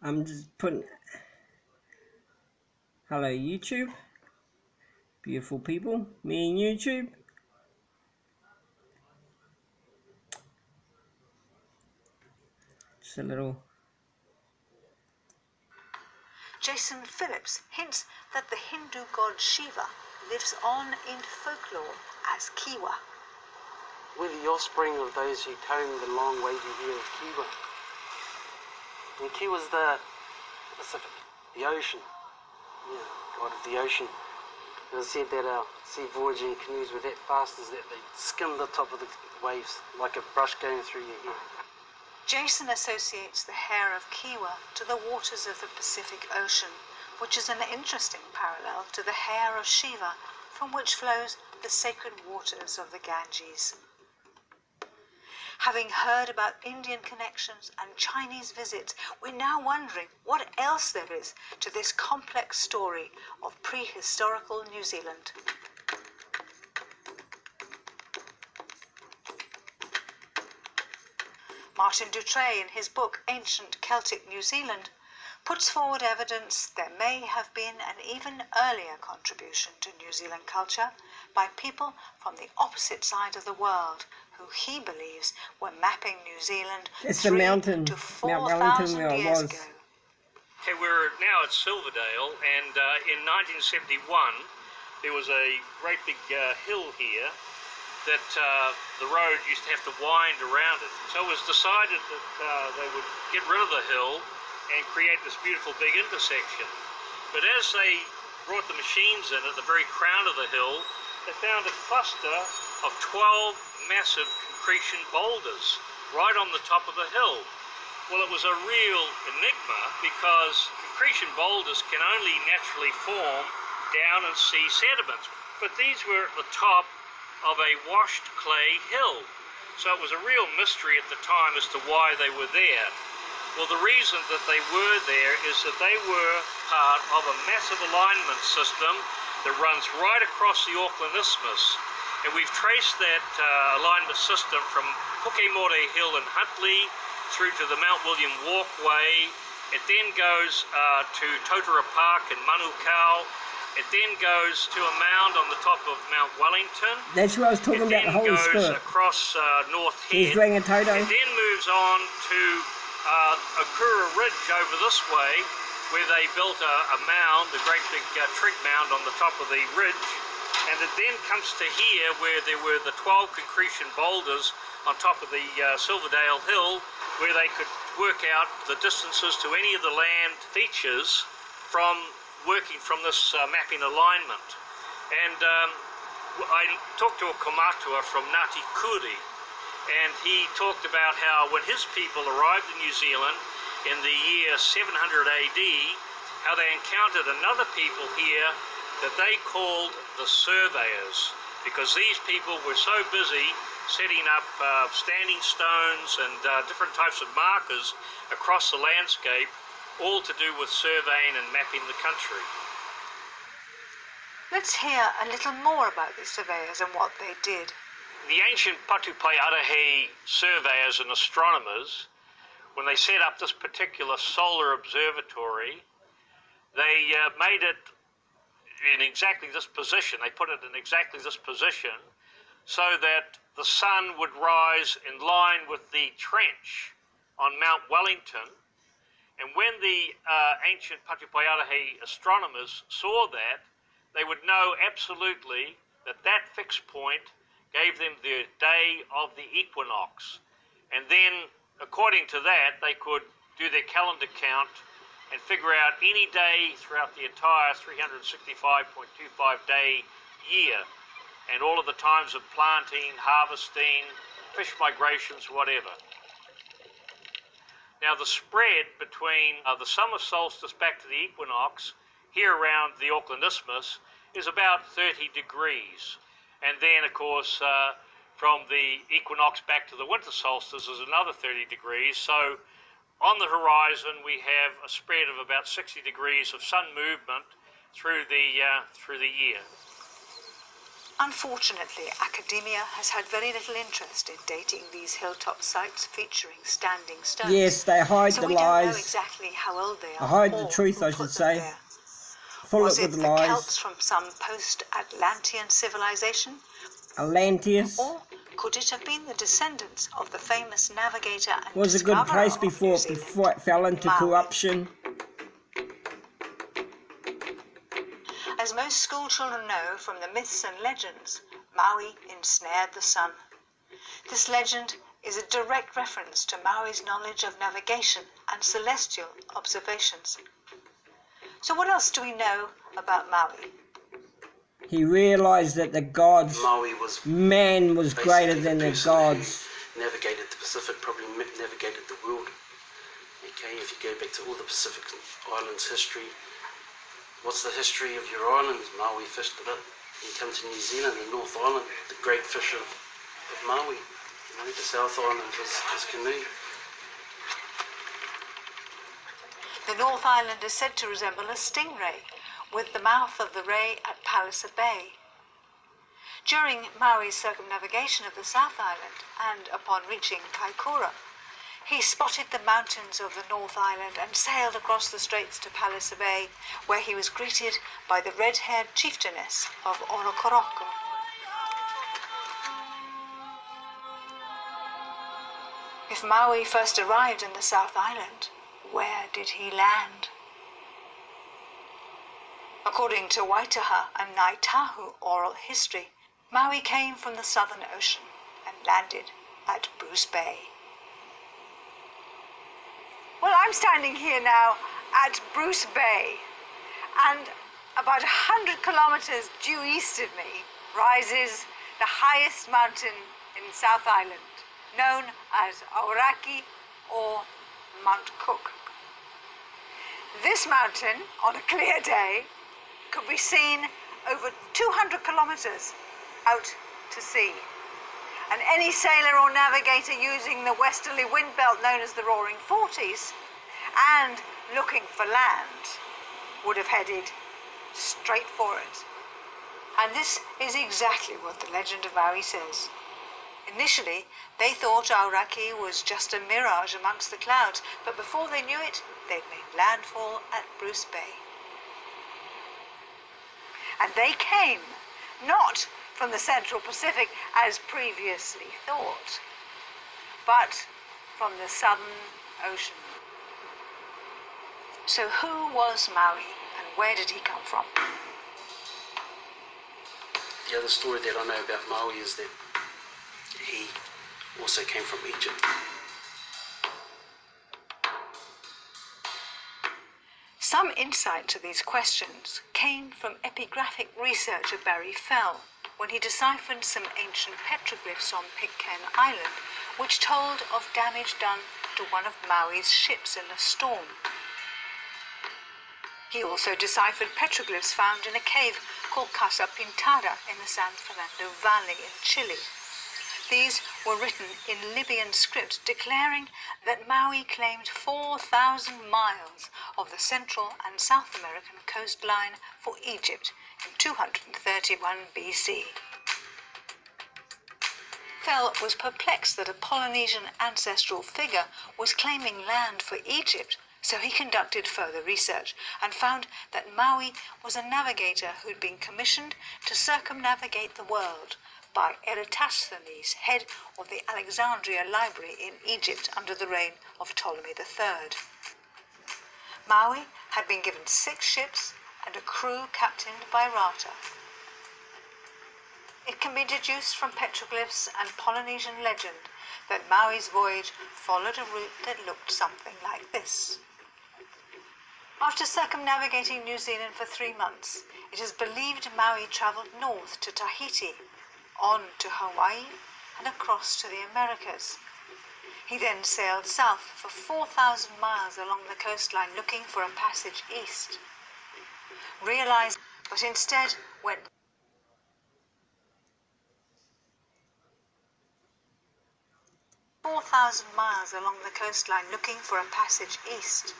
I'm just putting, hello YouTube, beautiful people, me and YouTube. Just a little. Jason Phillips hints that the Hindu god Shiva lives on in folklore as KIWA. We're the offspring of those who tamed the long wavy hair of KIWA. And KIWA's the Pacific, the ocean, god of the ocean. And it said that our sea voyaging canoes were that fast as that they skimmed the top of the waves like a brush going through your hair. Jason associates the hair of KIWA to the waters of the Pacific Ocean, which is an interesting parallel to the hair of Shiva, from which flows the sacred waters of the Ganges. Having heard about Indian connections and Chinese visits, we're now wondering what else there is to this complex story of prehistorical New Zealand. Martin Dutré, in his book Ancient Celtic New Zealand, puts forward evidence there may have been an even earlier contribution to New Zealand culture by people from the opposite side of the world, who he believes were mapping New Zealand It's 3 the mountain, to Mount Wellington, 4,000 where I years was. ago. Okay, we're now at Silverdale, and in 1971 there was a great big hill here that the road used to have to wind around it. So it was decided that they would get rid of the hill and create this beautiful big intersection. But as they brought the machines in at the very crown of the hill, they found a cluster of 12 massive concretion boulders right on the top of the hill. Well, it was a real enigma because concretion boulders can only naturally form down in sea sediments, but these were at the top of a washed clay hill. So it was a real mystery at the time as to why they were there. Well, the reason that they were there is that they were part of a massive alignment system that runs right across the Auckland Isthmus. And we've traced that alignment system from Pukemore Hill in Huntly through to the Mount William Walkway. It then goes to Totara Park in Manukau. It then goes to a mound on the top of Mount Wellington. That's what I was talking about, the Holy Spirit. It then goes across North Head. He's wearing a toto. It then moves on to Okura Ridge over this way, where they built a mound, a great big trig mound on the top of the ridge. And it then comes to here, where there were the 12 concretion boulders on top of the Silverdale Hill, where they could work out the distances to any of the land features from working from this mapping alignment. And I talked to a komatua from Ngāti Kuri, and he talked about how when his people arrived in New Zealand in the year 700 AD, how they encountered another people here that they called the surveyors, because these people were so busy setting up standing stones and different types of markers across the landscape, all to do with surveying and mapping the country. Let's hear a little more about the surveyors and what they did. The ancient Patupai Arahi surveyors and astronomers, when they set up this particular solar observatory, they made it in exactly this position. They put it in exactly this position so that the sun would rise in line with the trench on Mount Wellington. And when the ancient Patupai Arahi astronomers saw that, they would know absolutely that that fixed point gave them the day of the equinox. And then, according to that, they could do their calendar count and figure out any day throughout the entire 365.25 day year, and all of the times of planting, harvesting, fish migrations, whatever. Now, the spread between the summer solstice back to the equinox here around the Auckland Isthmus is about 30 degrees. And then, of course, from the equinox back to the winter solstice is another 30 degrees. So on the horizon, we have a spread of about 60 degrees of sun movement through the year. Unfortunately, academia has had very little interest in dating these hilltop sites featuring standing stones. Yes, they hide so the we don't know lies. exactly how old they They are. hide the or truth, who I put should them say. there. Full Was it with it the lies. Celts from some post-Atlantean civilization? Atlantis Or could it have been the descendants of the famous navigator and was a good discoverer place of New before Zealand, it fell into Maui? corruption. As most school children know from the myths and legends, Maui ensnared the sun. This legend is a direct reference to Maui's knowledge of navigation and celestial observations. So what else do we know about Maui? He realized that the gods, man was greater than the gods. Navigated the Pacific, probably navigated the world. Okay, if you go back to all the Pacific Islands history, what's the history of your islands? Maui fished it up. You come to New Zealand, the North Island, the great fish of Maui. You know, the South Island was canoe. The North Island is said to resemble a stingray, with the mouth of the ray at Palliser Bay. During Maui's circumnavigation of the South Island, and upon reaching Kaikoura, he spotted the mountains of the North Island and sailed across the straits to Palliser Bay, where he was greeted by the red-haired chieftainess of Orokoroko. If Maui first arrived in the South Island, where did he land? According to Waitaha and Ngāi Tahu oral history, Maui came from the Southern Ocean and landed at Bruce Bay. Well, I'm standing here now at Bruce Bay, and about 100 kilometers due east of me rises the highest mountain in South Island, known as Aoraki or Mount Cook. This mountain, on a clear day, could be seen over 200 kilometers out to sea. And any sailor or navigator using the westerly wind belt known as the Roaring Forties and looking for land would have headed straight for it. And this is exactly what the legend of Maui says. Initially, they thought Aoraki was just a mirage amongst the clouds, but before they knew it, they'd made landfall at Bruce Bay. And they came not from the Central Pacific as previously thought, but from the Southern Ocean. So who was Maui and where did he come from? The other story that I know about Maui is that he also came from Egypt. Some insight to these questions came from epigraphic researcher Barry Fell when he deciphered some ancient petroglyphs on Pitcairn Island which told of damage done to one of Maui's ships in a storm. He also deciphered petroglyphs found in a cave called Casa Pintada in the San Fernando Valley in Chile. These were written in Libyan script declaring that Maui claimed 4,000 miles of the Central and South American coastline for Egypt in 231 BC. Fell was perplexed that a Polynesian ancestral figure was claiming land for Egypt, so he conducted further research and found that Maui was a navigator who'd been commissioned to circumnavigate the world by Eratosthenes, head of the Alexandria Library in Egypt under the reign of Ptolemy III. Maui had been given 6 ships and a crew captained by Rata. It can be deduced from petroglyphs and Polynesian legend that Maui's voyage followed a route that looked something like this. After circumnavigating New Zealand for 3 months, it is believed Maui travelled north to Tahiti, on to Hawaii and across to the Americas. He then sailed south for 4,000 miles along the coastline looking for a passage east. Realized, but instead went 4,000 miles along the coastline looking for a passage east.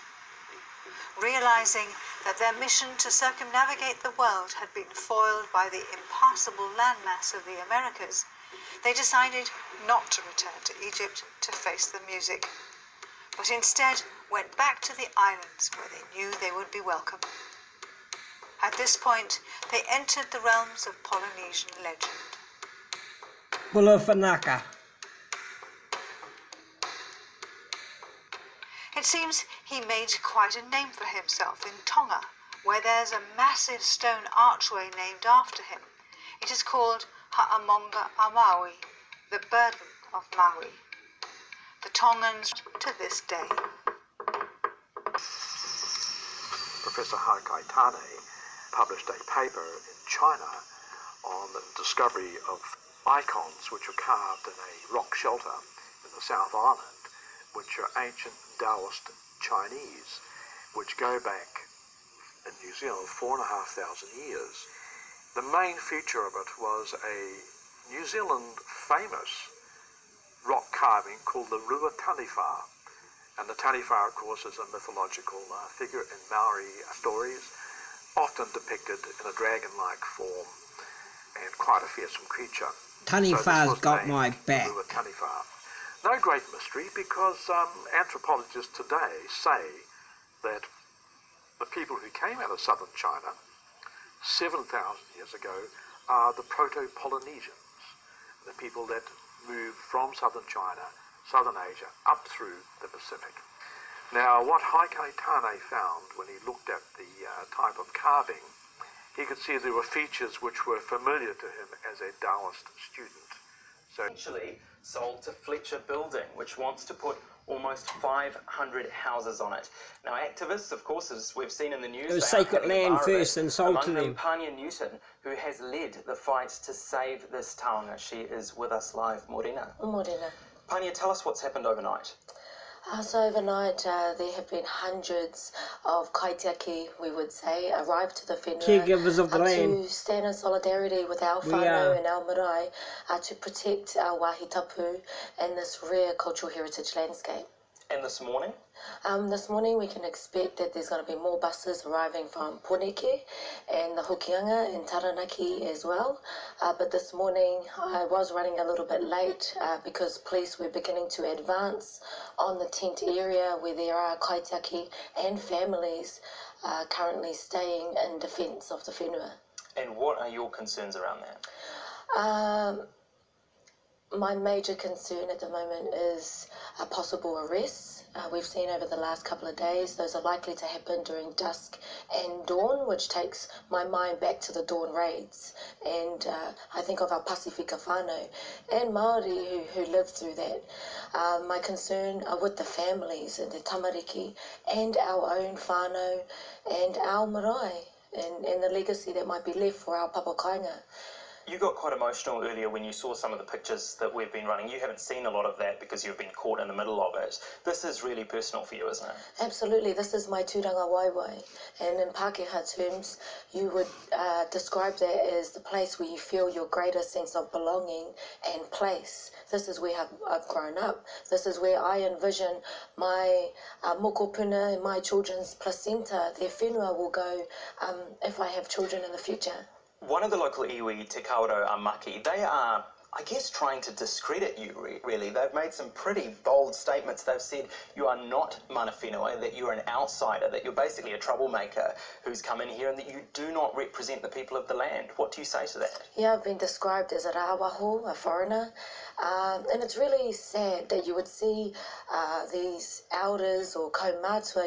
Realizing that their mission to circumnavigate the world had been foiled by the impassable landmass of the Americas, they decided not to return to Egypt to face the music, but instead went back to the islands where they knew they would be welcome. At this point, they entered the realms of Polynesian legend. Bulafanaka. It seems he made quite a name for himself in Tonga, where there's a massive stone archway named after him. It is called Ha'amonga a Maui, the burden of Maui. The Tongans to this day. Professor Hakai Tane published a paper in China on the discovery of icons which were carved in a rock shelter in the South Island, which are ancient Taoist Chinese, which go back in New Zealand 4,500 years. The main feature of it was a New Zealand famous rock carving called the Rua Taniwha. And the Taniwha, of course, is a mythological figure in Maori stories, often depicted in a dragon-like form and quite a fearsome creature. Taniwha's got my back. Rua Taniwha. No great mystery, because anthropologists today say that the people who came out of southern China 7,000 years ago are the Proto-Polynesians, the people that moved from southern China, southern Asia, up through the Pacific. Now, what Hakai Tane found when he looked at the type of carving, he could see there were features which were familiar to him as a Taoist student. So, Actually sold to Fletcher Building, which wants to put almost 500 houses on it. Now, activists, of course, as we've seen in the news, It was sacred land first and sold to them. Pania Newton, who has led the fight to save this taonga. She is with us live. Morena. Morena. Pania, tell us what's happened overnight. So overnight, there have been hundreds of kaitiaki, we would say, arrived to the whenua. Caregivers of the land. To stand in solidarity with our whānau and our marae to protect our wāhi tapu and this rare cultural heritage landscape. And this morning? This morning we can expect that there's going to be more buses arriving from Poneke and the Hokianga and Taranaki as well. But this morning I was running a little bit late because police were beginning to advance on the tent area where there are kaitiaki and families currently staying in defence of the whenua. And what are your concerns around that? My major concern at the moment is possible arrests. We've seen over the last couple of days those are likely to happen during dusk and dawn, which takes my mind back to the dawn raids. And I think of our Pasifika whānau and Māori who lived through that. My concern are with the families and the tamariki and our own whānau and our marae and the legacy that might be left for our papakainga. You got quite emotional earlier when you saw some of the pictures that we've been running. You haven't seen a lot of that because you've been caught in the middle of it. This is really personal for you, isn't it? Absolutely. This is my tūranga waiwai. And in Pākehā terms, you would describe that as the place where you feel your greatest sense of belonging and place. This is where I've grown up. This is where I envision my mokopuna and my children's placenta, their whenua will go if I have children in the future. One of the local iwi, Te Kauro Amaki, they are, I guess, trying to discredit you, really. They've made some pretty bold statements. They've said you are not mana whenua, that you're an outsider, that you're basically a troublemaker who's come in here and that you do not represent the people of the land. What do you say to that? Yeah, I've been described as a rāwaho, a foreigner, and it's really sad that you would see these elders or kaumātua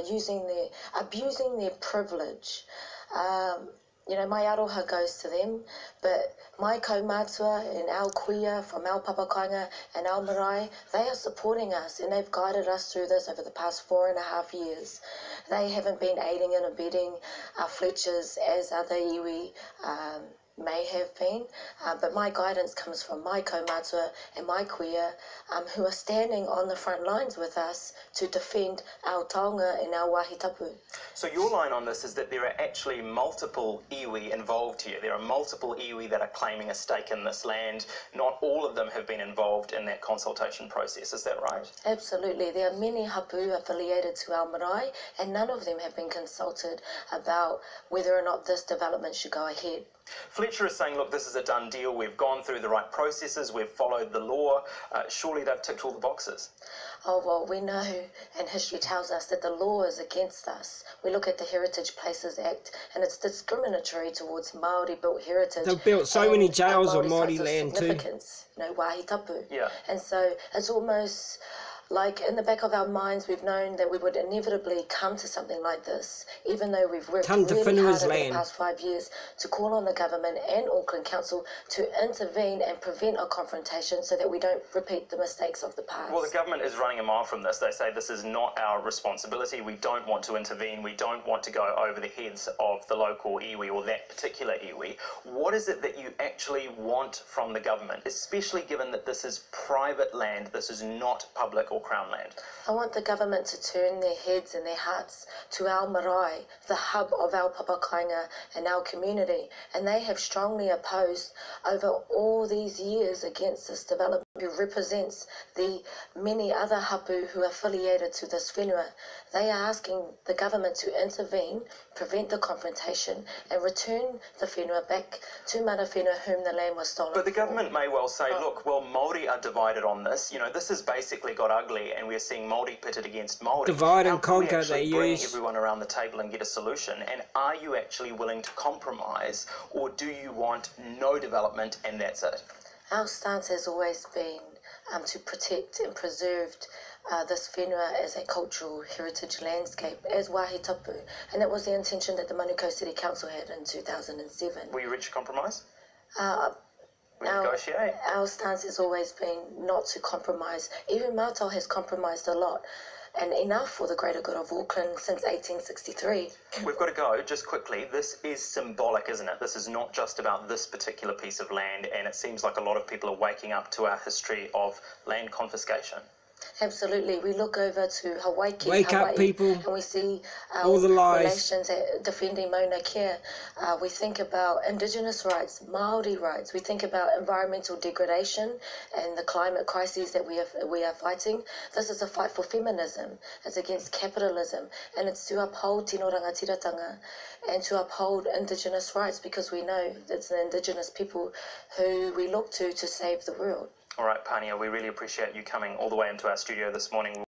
abusing their privilege. You know, my aroha goes to them, but my kaumātua and our kuia from our papakainga and our marae, they are supporting us and they've guided us through this over the past 4.5 years. They haven't been aiding and abetting our Fletchers as other iwi may have been, but my guidance comes from my kaumatua and my kuia, who are standing on the front lines with us to defend our taonga and our wāhi tapu. So your line on this is that there are actually multiple iwi involved here. There are multiple iwi that are claiming a stake in this land. Not all of them have been involved in that consultation process. Is that right? Absolutely. There are many hapu affiliated to our marae, and none of them have been consulted about whether or not this development should go ahead. Fletcher is saying, look, this is a done deal. We've gone through the right processes. We've followed the law. Surely they've ticked all the boxes. Oh, well, we know, and history tells us, that the law is against us. We look at the Heritage Places Act, and it's discriminatory towards Māori-built heritage. They've built so many jails on Māori sites of land too. significance, you know, wāhi tapu. Yeah. And so it's almost like in the back of our minds we've known that we would inevitably come to something like this, even though we've worked Come to really hard Whenua's over land. the past 5 years to call on the government and Auckland Council to intervene and prevent a confrontation so that we don't repeat the mistakes of the past. Well, the government is running a mile from this. They say this is not our responsibility. We don't want to intervene. We don't want to go over the heads of the local iwi or that particular iwi. What is it that you actually want from the government, especially given that this is private land, this is not public or Crown land? I want the government to turn their heads and their hearts to our marae, the hub of our papakainga and our community, and they have strongly opposed over all these years against this development, who represents the many other hapu who are affiliated to this whenua. They are asking the government to intervene, prevent the confrontation, and return the whenua back to mana whenua whom the land was stolen. But the government may well say, look, well, Māori are divided on this. You know, this has basically got ugly, and we're seeing Māori pitted against Māori. Divide and How can we conquer, actually they bring use. everyone around the table and get a solution? And are you actually willing to compromise, or do you want no development and that's it? Our stance has always been to protect and preserve this whenua as a cultural heritage landscape, as wāhi tapu, and that was the intention that the Manukau City Council had in 2007. Will you reach a compromise? We Our, negotiate? our stance has always been not to compromise. Even Mātou has compromised a lot, and enough for the greater good of Auckland since 1863. We've got to go. Just quickly, this is symbolic, isn't it? This is not just about this particular piece of land, and it seems like a lot of people are waking up to our history of land confiscation. Absolutely. We look over to Hawaii, Wake up, people. and we see our All the lies. relations at defending Mauna Kea. We think about Indigenous rights, Māori rights. We think about environmental degradation and the climate crises that we are fighting. This is a fight for feminism. It's against capitalism, and it's to uphold tino rangatiratanga and to uphold Indigenous rights, because we know it's the Indigenous people who we look to save the world. All right, Pania, we really appreciate you coming all the way into our studio this morning.